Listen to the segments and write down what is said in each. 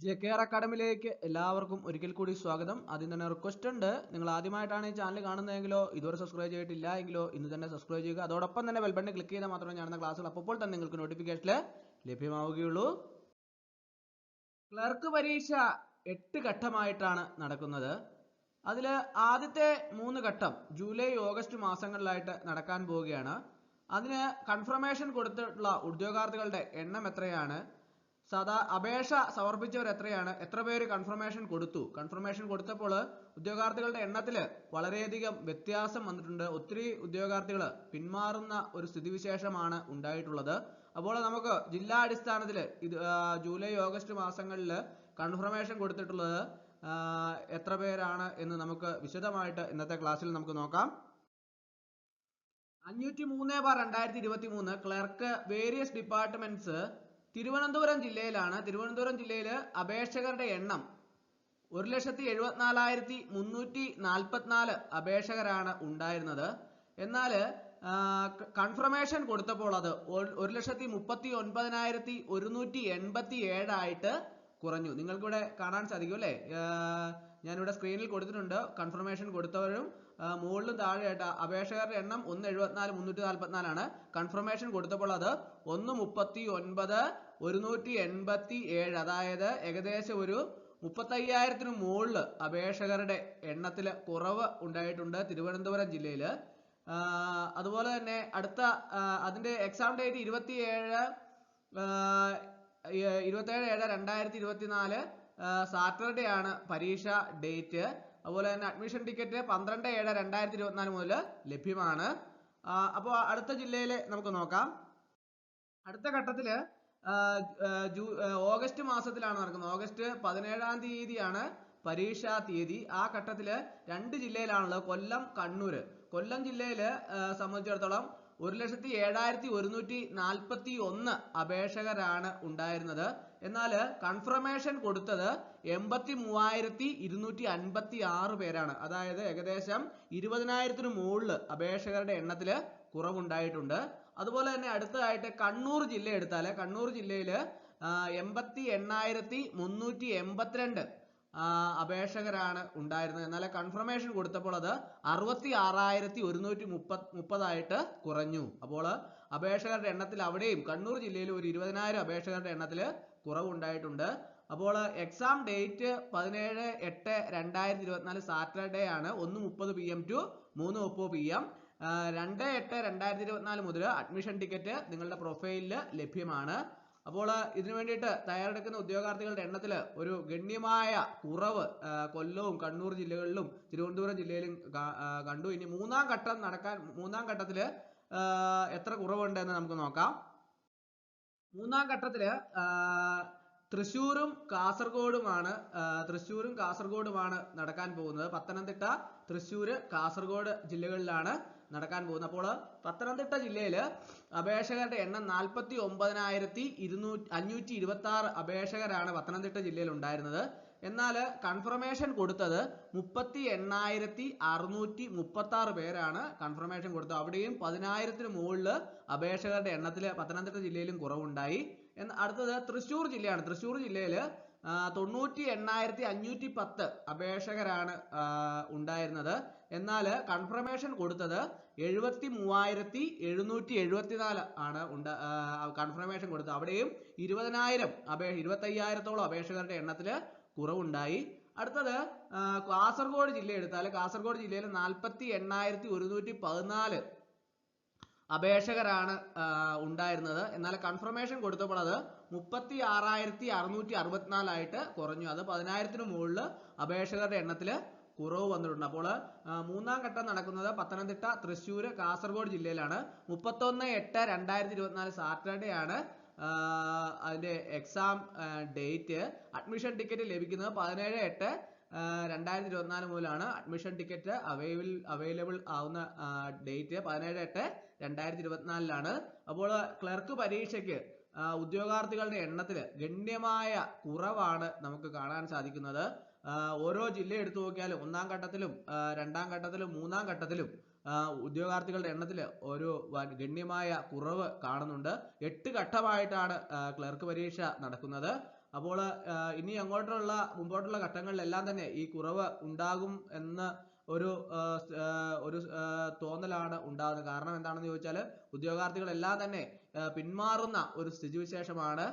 JKR അക്കാഡമിയിലേക്ക് എല്ലാവർക്കും ഒരിക്കൽ കൂടി സ്വാഗതം. ആദ്യം തന്നെ റിക്വസ്റ്റ് ഉണ്ട്, നിങ്ങൾ ആദ്യമായിട്ടാണ് ഈ ചാനൽ കാണുന്നതെങ്കിലോ ഇതുവരെ സബ്സ്ക്രൈബ് ചെയ്തിട്ടില്ല എങ്കിലോ ഇന്ന് തന്നെ സബ്സ്ക്രൈബ് ചെയ്യുക. അതോടൊപ്പം തന്നെ ബെൽ ബട്ടൺ ക്ലിക്ക് ചെയ്താൽ മാത്രമേ ഞാനെന്ന ക്ലാസ്സുകൾ അപ്പോൾ തന്നെ നിങ്ങൾക്ക് നോട്ടിഫിക്കേഷൻ ലഭ്യമാവുകയുള്ളൂ. ക്ലർക്ക് പരീക്ഷ 8 ഘട്ടമായിട്ടാണ് നടക്കുന്നത്. അതിൽ ആദ്യത്തെ 3 ഘട്ടം ജൂലൈ ഓഗസ്റ്റ് മാസങ്ങളിലായിട്ട് നടക്കാൻ പോവുകയാണ്. അതിന് കൺഫർമേഷൻ കൊടുത്തിട്ടുള്ള ഉദ്യോഗാർത്ഥികളുടെ എണ്ണം എത്രയാണ്, അപേക്ഷ സമർപ്പിച്ചവർ എത്രയാണ്, എത്ര പേര് കൺഫർമേഷൻ കൊടുത്തു, കൺഫർമേഷൻ കൊടുത്തപ്പോൾ ഉദ്യോഗാർത്ഥികളുടെ എണ്ണത്തിൽ വളരെയധികം വ്യത്യാസം വന്നിട്ടുണ്ട്. ഒത്തിരി ഉദ്യോഗാർത്ഥികൾ പിന്മാറുന്ന ഒരു സ്ഥിതിവിശേഷമാണ് ഉണ്ടായിട്ടുള്ളത്. അപ്പോൾ നമുക്ക് ജില്ലാ അടിസ്ഥാനത്തിൽ ജൂലൈ ഓഗസ്റ്റ് മാസങ്ങളിൽ കൺഫർമേഷൻ കൊടുത്തിട്ടുള്ളത് എത്ര പേരാണ് എന്ന് നമുക്ക് വിശദമായിട്ട് ഇന്നത്തെ ക്ലാസ്സിൽ നമുക്ക് നോക്കാം. 503/2023 ക്ലർക്ക് വേരിയസ് ഡിപ്പാർട്ട്മെന്റ്സ് തിരുവനന്തപുരം ജില്ലയിലാണ്. തിരുവനന്തപുരം ജില്ലയിൽ അപേക്ഷകരുടെ എണ്ണം 1,74,344 അപേക്ഷകരാണ് ഉണ്ടായിരുന്നത്. എന്നാൽ കൺഫർമേഷൻ കൊടുത്തപ്പോൾ അത് 1,39,187 ആയിട്ട് കുറഞ്ഞു. നിങ്ങൾക്കിവിടെ കാണാൻ സാധിക്കും അല്ലേ, ഞാനിവിടെ സ്ക്രീനിൽ കൊടുത്തിട്ടുണ്ട്. കൺഫർമേഷൻ കൊടുത്തവരും മുകളിലും താഴെയായിട്ട് അപേക്ഷകരുടെ എണ്ണം 1,74,344 ആണ്. കൺഫർമേഷൻ കൊടുത്തപ്പോൾ അത് 1,39,187, അതായത് ഏകദേശം ഒരു 35,000 മുകളിൽ അപേക്ഷകരുടെ എണ്ണത്തിൽ കുറവ് ഉണ്ടായിട്ടുണ്ട് തിരുവനന്തപുരം ജില്ലയിൽ. അതുപോലെ തന്നെ അതിന്റെ എക്സാം ഡേറ്റ് 27/7/2024 സാറ്റർഡേ ആണ് പരീക്ഷ ഡേറ്റ്. അതുപോലെ തന്നെ അഡ്മിഷൻ ടിക്കറ്റ് 12/7/2024 മുതൽ ലഭ്യമാണ്. അപ്പോൾ അടുത്ത ജില്ലയിലെ നമുക്ക് നോക്കാം. അടുത്ത ഘട്ടത്തില് ഓഗസ്റ്റ് മാസത്തിലാണ് നടക്കുന്നത്. ഓഗസ്റ്റ് 17-ാം തീയതിയാണ് പരീക്ഷാ തീയതി. ആ ഘട്ടത്തില് 2 ജില്ലയിലാണുള്ളത്, കൊല്ലം, കണ്ണൂര്. കൊല്ലം ജില്ലയില് സംബന്ധിച്ചിടത്തോളം 1,07,141 അപേക്ഷകരാണ് ഉണ്ടായിരുന്നത്. എന്നാൽ കൺഫർമേഷൻ കൊടുത്തത് 83,256 പേരാണ്. അതായത് ഏകദേശം 20,000 മുകളിൽ അപേക്ഷകരുടെ എണ്ണത്തിൽ കുറവുണ്ടായിട്ടുണ്ട്. അതുപോലെ തന്നെ അടുത്തതായിട്ട് കണ്ണൂർ ജില്ല എടുത്താൽ കണ്ണൂർ ജില്ലയിൽ 88,382 അപേക്ഷകരാണ് ഉണ്ടായിരുന്നത്. എന്നാൽ കൺഫർമേഷൻ കൊടുത്തപ്പോൾ അത് 66,130 ആയിട്ട് കുറഞ്ഞു. അപ്പോൾ അപേക്ഷകരുടെ എണ്ണത്തിൽ അവിടെയും കണ്ണൂർ ജില്ലയിൽ ഒരു 20,000 അപേക്ഷകരുടെ എണ്ണത്തിൽ കുറവുണ്ടായിട്ടുണ്ട്. അപ്പോൾ എക്സാം ഡേറ്റ് 17/8/2024 സാറ്റർഡേ ആണ്. 1:30 PM to 3:30 PM. 2/8/2024 മുതൽ അഡ്മിഷൻ ടിക്കറ്റ് നിങ്ങളുടെ പ്രൊഫൈലിൽ ലഭ്യമാണ്. അപ്പോൾ ഇതിനു വേണ്ടിയിട്ട് തയ്യാറെടുക്കുന്ന ഉദ്യോഗാർത്ഥികളുടെ എണ്ണത്തിൽ ഒരു ഗണ്യമായ കുറവ് കൊല്ലവും കണ്ണൂർ ജില്ലകളിലും തിരുവനന്തപുരം ജില്ലയിലും കണ്ടു. ഇനി മൂന്നാം ഘട്ടത്തിൽ എത്ര കുറവുണ്ട് എന്ന് നമുക്ക് നോക്കാം. മൂന്നാം ഘട്ടത്തില് തൃശ്ശൂരും കാസർഗോഡുമാണ് നടക്കാൻ പോകുന്നത്. പത്തനംതിട്ട, തൃശ്ശൂർ, കാസർഗോഡ് ജില്ലകളിലാണ് നടക്കാൻ പോകുന്നത്. അപ്പോൾ പത്തനംതിട്ട ജില്ലയിൽ അപേക്ഷകരുടെ എണ്ണം 49,526 അപേക്ഷകരാണ് പത്തനംതിട്ട ജില്ലയിൽ ഉണ്ടായിരുന്നത്. എന്നാൽ കൺഫർമേഷൻ കൊടുത്തത് 38,636 പേരാണ് കൺഫർമേഷൻ കൊടുത്തത്. അവിടെയും 10,000 മുകളിൽ അപേക്ഷകരുടെ എണ്ണത്തിൽ പത്തനംതിട്ട ജില്ലയിലും കുറവുണ്ടായി. അടുത്തത് തൃശ്ശൂർ ജില്ലയാണ്. തൃശ്ശൂർ ജില്ലയിൽ 98,510 അപേക്ഷകരാണ് ഉണ്ടായിരുന്നത്. എന്നാൽ കൺഫർമേഷൻ കൊടുത്തത് 73,774 ആണ് കൺഫർമേഷൻ കൊടുത്തത്. അവിടെയും 25,000-ഓളം അപേക്ഷകരുടെ എണ്ണത്തിൽ കുറവുണ്ടായി. അടുത്തത് കാസർഗോഡ് ജില്ല എടുത്താൽ കാസർഗോഡ് ജില്ലയിൽ 48,114 അപേക്ഷകരാണ് ഉണ്ടായിരുന്നത്. എന്നാൽ കൺഫർമേഷൻ കൊടുത്തപ്പോൾ അത് 36,664 ആയിട്ട് കുറഞ്ഞു. അത് 10,000 മുകളിൽ അപേക്ഷകരുടെ എണ്ണത്തിൽ കുറവ് വന്നിട്ടുണ്ട്. അപ്പോൾ മൂന്നാം ഘട്ടം നടക്കുന്നത് പത്തനംതിട്ട, തൃശ്ശൂർ, കാസർഗോഡ് ജില്ലയിലാണ്. 31/8/2024 സാറ്റർഡേ ആണ് അതിന്റെ എക്സാം ഡേറ്റ്. അഡ്മിഷൻ ടിക്കറ്റ് ലഭിക്കുന്നത് 17/8/2024 മുതലാണ്. അഡ്മിഷൻ ടിക്കറ്റ് അവൈലബിൾ ആവുന്ന ഡേറ്റ് 17/8/2024 അപ്പോൾ ക്ലർക്ക് പരീക്ഷയ്ക്ക് ഉദ്യോഗാർത്ഥികളുടെ എണ്ണത്തിൽ ഗണ്യമായ കുറവാണ് നമുക്ക് കാണാൻ സാധിക്കുന്നത്. ഓരോ ജില്ല എടുത്തു നോക്കിയാലും ഒന്നാം ഘട്ടത്തിലും രണ്ടാം ഘട്ടത്തിലും മൂന്നാം ഘട്ടത്തിലും ഉദ്യോഗാർത്ഥികളുടെ എണ്ണത്തിൽ ഒരു ഗണ്യമായ കുറവ് കാണുന്നുണ്ട്. 8 ഘട്ടമായിട്ടാണ് ക്ലർക്ക് പരീക്ഷ നടക്കുന്നത്. അപ്പോൾ ഇനി അങ്ങോട്ടുള്ള മുമ്പോട്ടുള്ള ഘട്ടങ്ങളിലെല്ലാം തന്നെ ഈ കുറവ് ഉണ്ടാകും എന്ന് ഒരു തോന്നലാണ് ഉണ്ടാകുന്നത്. കാരണം എന്താണെന്ന് ചോദിച്ചാൽ ഉദ്യോഗാർത്ഥികളെല്ലാം തന്നെ പിന്മാറുന്ന ഒരു സ്ഥിതിവിശേഷമാണ്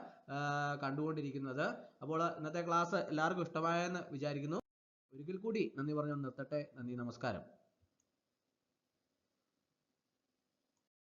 കണ്ടുകൊണ്ടിരിക്കുന്നത്. അപ്പോൾ ഇന്നത്തെ ക്ലാസ് എല്ലാവർക്കും ഇഷ്ടമായെന്ന് വിചാരിക്കുന്നു. ഒരിക്കൽ കൂടി നന്ദി പറഞ്ഞു നിർത്തട്ടെ. നന്ദി, നമസ്കാരം.